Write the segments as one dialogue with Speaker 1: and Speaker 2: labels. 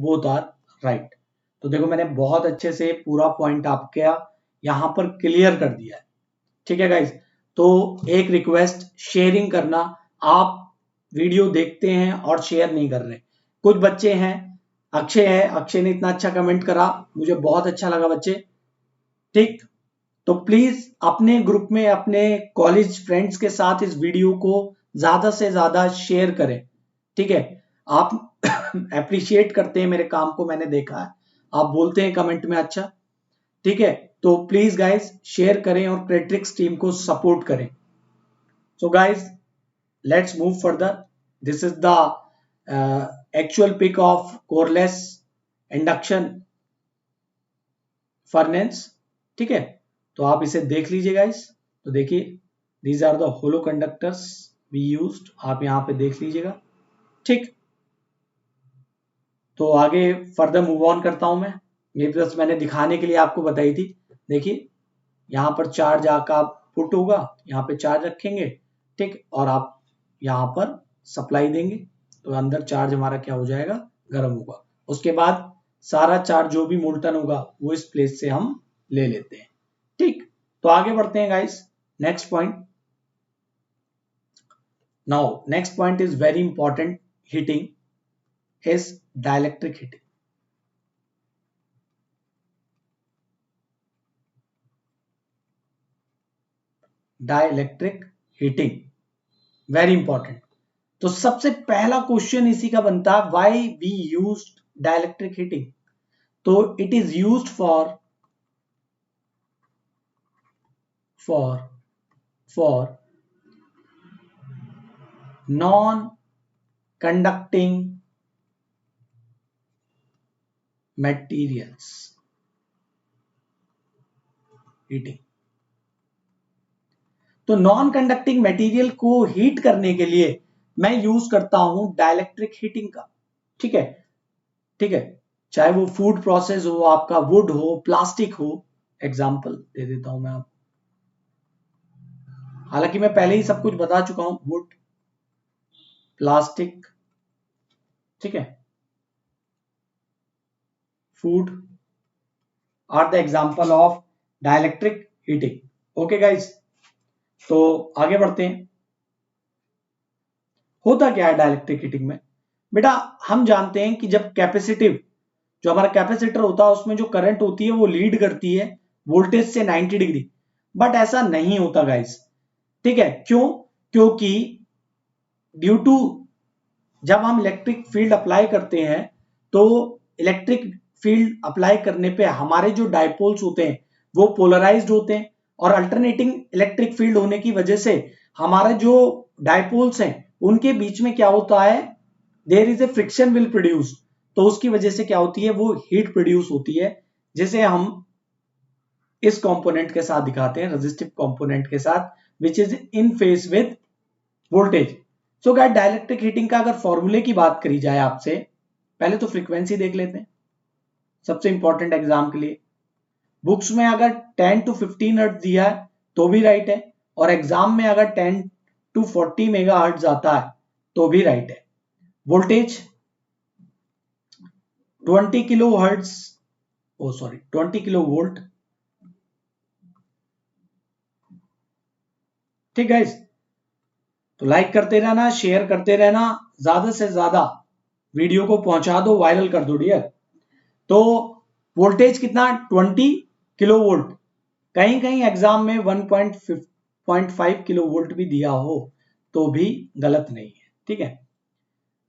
Speaker 1: Both are right. तो देखो मैंने बहुत अच्छे से पूरा पॉइंट आपका यहां पर क्लियर कर दिया है, ठीक है गाइज। तो एक रिक्वेस्ट, शेयरिंग करना। आप वीडियो देखते हैं और शेयर नहीं कर रहे। कुछ बच्चे हैं, अक्षय है, अक्षय ने इतना अच्छा कमेंट करा, मुझे बहुत अच्छा लगा बच्चे, ठीक। तो प्लीज अपने ग्रुप में अपने कॉलेज फ्रेंड्स के साथ इस वीडियो को ज्यादा से ज्यादा शेयर करें, ठीक है। आप अप्रिशिएट करते हैं मेरे काम को, मैंने देखा है, आप बोलते हैं कमेंट में अच्छा, ठीक है। तो प्लीज गाइस शेयर करें और क्रेट्रिक्स टीम को सपोर्ट करें। So guys let's move further. This is the actual pic of coreless induction furnace, ठीक है। तो आप इसे देख लीजिए गाइस। तो देखिए these are the hollow conductors we used, आप यहां पे देख लीजिएगा, ठीक। तो आगे फर्दर मूव ऑन करता हूं मैं, ये बस मैंने दिखाने के लिए आपको बताई थी। देखिए यहाँ पर चार्ज आका पुट होगा, यहाँ पे चार्ज रखेंगे, ठीक, और आप यहाँ पर सप्लाई देंगे तो अंदर चार्ज हमारा क्या हो जाएगा, गर्म होगा। उसके बाद सारा चार्ज जो भी मोल्टन होगा वो इस प्लेस से हम ले लेते हैं, ठीक। तो आगे बढ़ते हैं guys, next point. Now next point is very important, heating is dielectric heating. Dielectric heating very important. तो सबसे पहला क्वेश्चन इसी का बनता है, why we used dielectric heating. तो it is used for non conducting materials heating. तो non conducting material को हीट करने के लिए मैं यूज करता हूं डाइलेक्ट्रिक हीटिंग का, ठीक है, ठीक है। चाहे वो फूड प्रोसेस हो, आपका वुड हो, प्लास्टिक हो, एग्जांपल दे देता हूं मैं आपको, हालांकि मैं पहले ही सब कुछ बता चुका हूं, वुड, प्लास्टिक, ठीक है, food are the example of dielectric heating. Okay guys, तो आगे बढ़ते हैं। होता क्या है डाइलेक्ट्रिक हीटिंग में बेटा, हम जानते हैं कि जब कैपेसिटिव, जो हमारा कैपेसिटर होता है उसमें जो करंट होती है वो लीड करती है वोल्टेज से 90 डिग्री, बट ऐसा नहीं होता गाइस, ठीक है। क्यों? क्योंकि ड्यू टू जब हम इलेक्ट्रिक फील्ड अप्लाई करते हैं तो इलेक्ट्रिक फील्ड अप्लाई करने पे हमारे जो डायपोल्स होते हैं वो पोलराइज्ड होते हैं, और अल्टरनेटिंग इलेक्ट्रिक फील्ड होने की वजह से हमारे जो डायपोल्स हैं उनके बीच में क्या होता है, there is a friction will produce. तो उसकी वजह से क्या होती है, वो हीट प्रोड्यूस होती है, जिसे हम इस कंपोनेंट के साथ दिखाते हैं, रेजिस्टिव कंपोनेंट के साथ, which is in phase with voltage. So guys dielectric heating का अगर फॉर्मूले की बात करी जाए आपसे, पहले तो फ्रीक्वेंसी देख लेते हैं, सबसे इंपॉर्टेंट एग्जाम के लिए। बुक्स में अगर 10 to 15 हर्ट्ज दिया है तो भी राइट है, और एग्जाम में अगर 10 to 40 मेगा हर्ट्ज आता है तो भी राइट है। वोल्टेज 20 किलो हर्ट्ज, ओ सॉरी 20 किलो वोल्ट, ठीक गाइस। तो लाइक करते रहना, शेयर करते रहना, ज्यादा से ज्यादा वीडियो को पहुंचा दो, वायरल कर दो डियर। तो वोल्टेज कितना, 20 किलो वोल्ट, कहीं कहीं एग्जाम में 1.5 किलो वोल्ट भी दिया हो तो भी गलत नहीं है, ठीक है।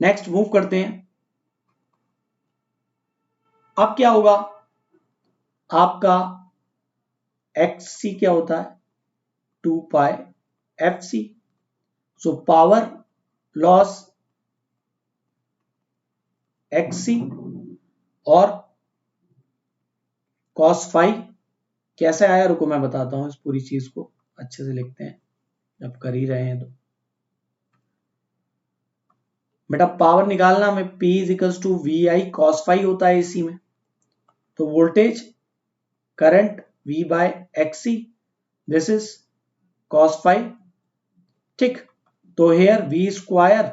Speaker 1: नेक्स्ट मूव करते हैं। अब क्या होगा, आपका XC क्या होता है, 2 पाई FC। So power loss XC और cos फाई कैसे आया, रुको मैं बताता हूं, इस पूरी चीज को अच्छे से लिखते हैं जब कर ही रहे हैं। तो बेटा पावर निकालना में P is equals to VI cos phi होता है इसी में, तो voltage current V by XC, this is cos phi, ठीक। तो हेयर V स्क्वायर,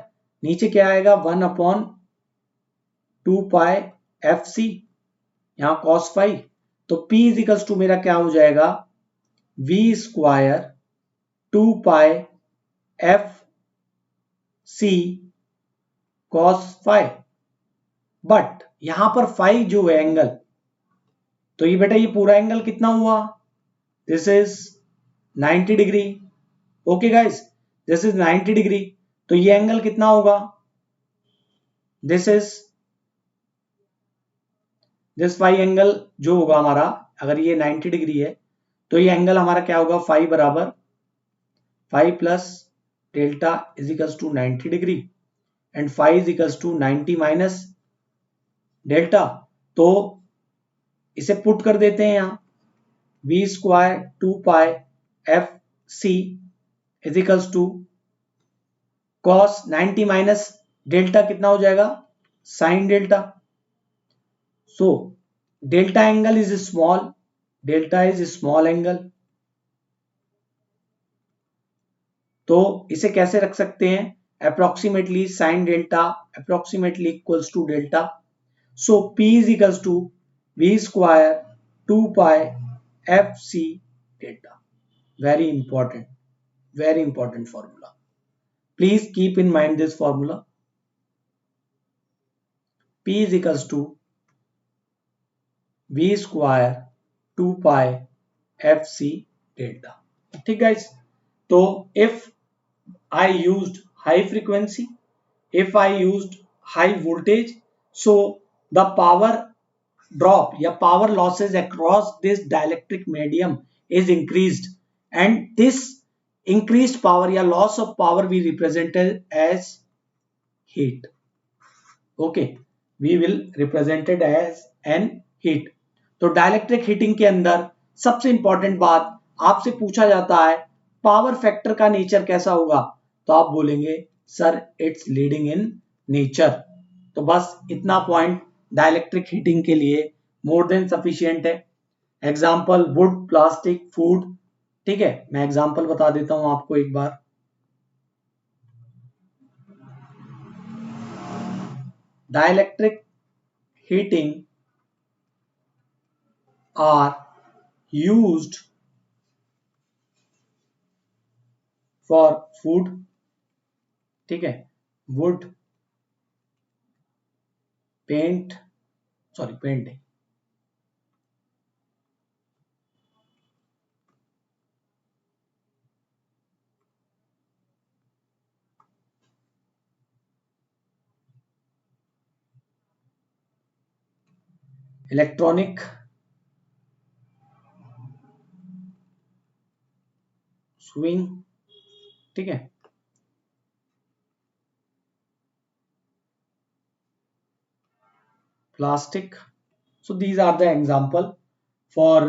Speaker 1: नीचे क्या आएगा 1/2 पाई एफ सी, यहां कॉस फाई, तो P इज इक्वल्स टू मेरा क्या हो जाएगा, V square 2 pi F C cos phi. But यहां पर फाई जो है एंगल, तो ये बेटा ये पूरा एंगल कितना हुआ, this is 90 degree. Okay guys, this is 90 degree, तो ये एंगल कितना होगा, this is this phi angle जो होगा हमारा, अगर ये 90 डिग्री है तो ये एंगल हमारा क्या होगा, फाई बराबर phi plus delta is equals to 90 degree and phi is equals to 90 minus delta. तो इसे पुट कर देते हैं यहां, V square 2 pi F C is equals to cos 90 minus delta कितना हो जाएगा, sine delta. So delta angle is small, delta is small angle, तो इसे कैसे रख सकते हैं, approximately sine delta approximately equals to delta. So P is equals to V square 2 pi F C delta. Very important formula, please keep in mind this formula. P is equals to V square 2 pi FC delta। ठीक guys, तो if I used high frequency, if I used high voltage, so the power drop या power losses across this dielectric medium is increased, and this increased power या loss of power we represented as heat। Okay, we will represented as an heat। तो dielectric heating के अंदर सबसे important बात आपसे पूछा जाता है, पावर फैक्टर का नेचर कैसा होगा, तो आप बोलेंगे sir it's leading in nature. तो बस इतना पॉइंट डाइलेक्ट्रिक हीटिंग के लिए मोर देन सफिशिएंट है। Example would, plastic, food. ठीक है, मैं एग्जांपल बता देता हूं आपको एक बार। Dielectric heating are used for food। ठीक है, wood, पेंट नहीं, इलेक्ट्रॉनिक, स्विंग। ठीक है, plastic. So these are the example for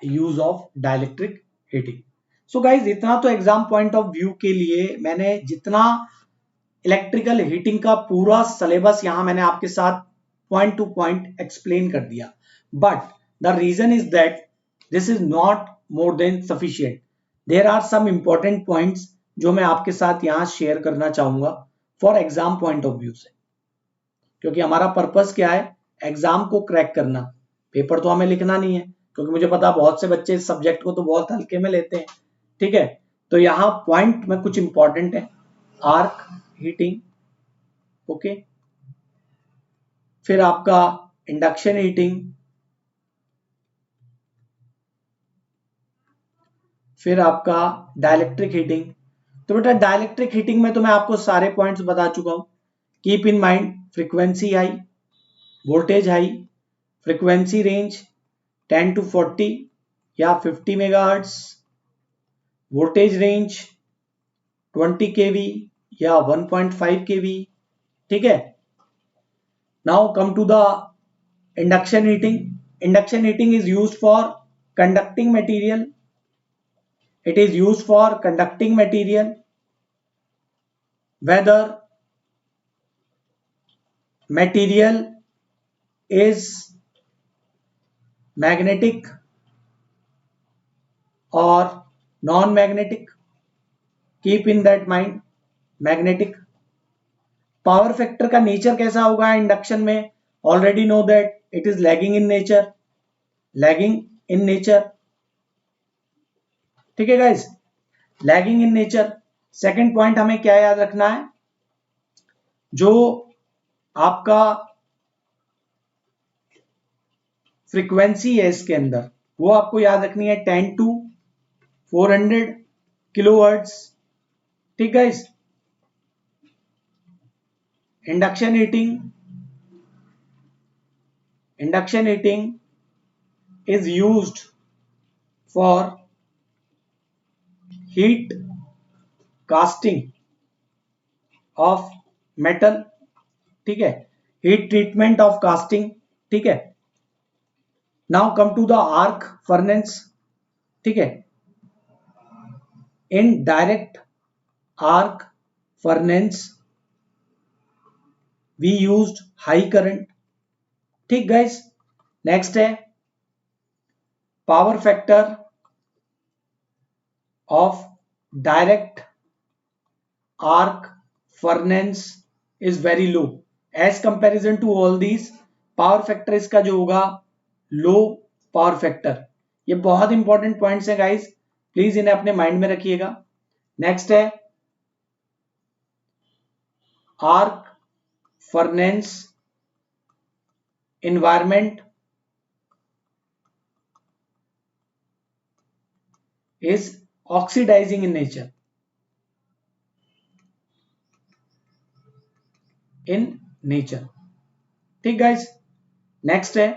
Speaker 1: use of dielectric heating. So guys इतना तो एग्जाम पॉइंट ऑफ व्यू के लिए मैंने जितना इलेक्ट्रिकल हीटिंग का पूरा सिलेबस यहां मैंने आपके साथ पॉइंट टू पॉइंट एक्सप्लेन कर दिया, but the reason is that this is not more than sufficient. There are some important points जो मैं आपके साथ यहां शेयर करना चाहूंगा for exam point of view से, क्योंकि हमारा पर्पस क्या है, एग्जाम को क्रैक करना। पेपर तो हमें लिखना नहीं है, क्योंकि मुझे पता बहुत से बच्चे इस सब्जेक्ट को तो बहुत हल्के में लेते हैं। ठीक है, तो यहाँ पॉइंट में कुछ इंपॉर्टेंट है, आर्क हीटिंग, ओके, फिर आपका इंडक्शन हीटिंग, फिर आपका डाइलेक्ट्रिक हीटिंग। तो बेटा डाइलेक्ट्रिक हीटिंग में तो मैं आपको सारे पॉइंट्स बता चुका हूं। Keep in mind, frequency high, voltage high, frequency range 10 to 40 या 50 मेगाहर्ट्ज, वोल्टेज रेंज 20 kV या 1.5 kV। ठीक है, now come to the induction heating. Induction heating is used for conducting material, it is used for conducting material, whether material is magnetic or non-magnetic। keep in that mind, magnetic। Power factor का nature कैसा होगा induction में, already know that it is lagging in nature, lagging in nature, ठीक है guys, lagging in nature. Second point हमें क्या याद रखना है, जो आपका फ्रीक्वेंसी है इसके अंदर वो आपको याद रखनी है 10 to 400 किलोहर्ट्ज, ठीक guys. Induction heating is used for heat casting of metal, ठीक है, हीट ट्रीटमेंट ऑफ कास्टिंग, ठीक है। Now come to the arc furnace, ठीक है। In direct arc furnace we used high current, ठीक गाइस। नेक्स्ट है power factor of direct arc furnace is very low as comparison to all these. Power factor इसका जो होगा low power factor, ये बहुत important points है guys, please इन्हें अपने माइंड में रखिएगा। नेक्स्ट है arc furnace environment is oxidizing in nature, ठीक गाइस। नेक्स्ट है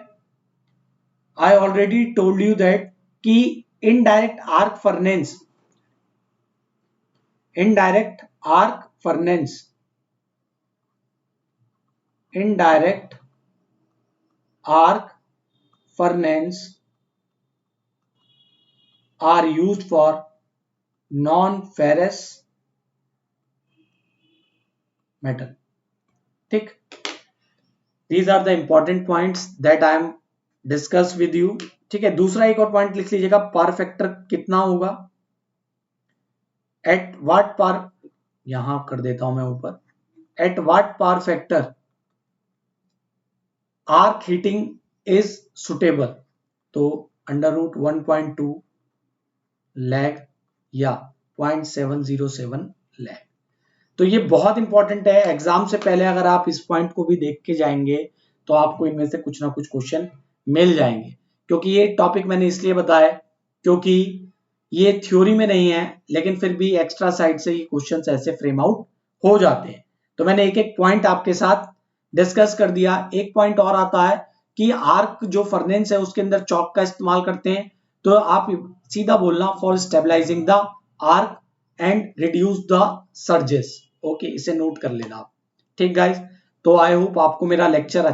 Speaker 1: I already told you that कि indirect arc furnace indirect arc furnace are used for non-ferrous metal, ठीक। These are the important points that I am discuss with you, ठीक है। दूसरा एक और point लिख लीजिएगा, पावर फैक्टर कितना होगा, एट व्हाट पावर, यहां कर देता हूं मैं ऊपर, at what power factor arc heating is suitable, तो अंडर रूट 1.2 लैग या 0.707 लैग। तो ये बहुत इंपॉर्टेंट है, एग्जाम से पहले अगर आप इस पॉइंट को भी देख के जाएंगे तो आपको इनमें से कुछ ना कुछ क्वेश्चन मिल जाएंगे, क्योंकि ये टॉपिक मैंने इसलिए बताया क्योंकि ये थ्योरी में नहीं है, लेकिन फिर भी एक्स्ट्रा साइड से ये क्वेश्चंस ऐसे फ्रेम आउट हो जाते हैं। तो मैंने एक एक पॉइंट आपके साथ डिस्कस कर दिया। एक पॉइंट और आता है कि आर्क जो फर्नेस है उसके अंदर चॉक का इस्तेमाल करते हैं, तो आप सीधा बोलना for stabilizing the arc and reduce the surges, okay, इसे नोट कर लेना आप, ठीक गाइस। तो आई होप आपको मेरा लेक्चर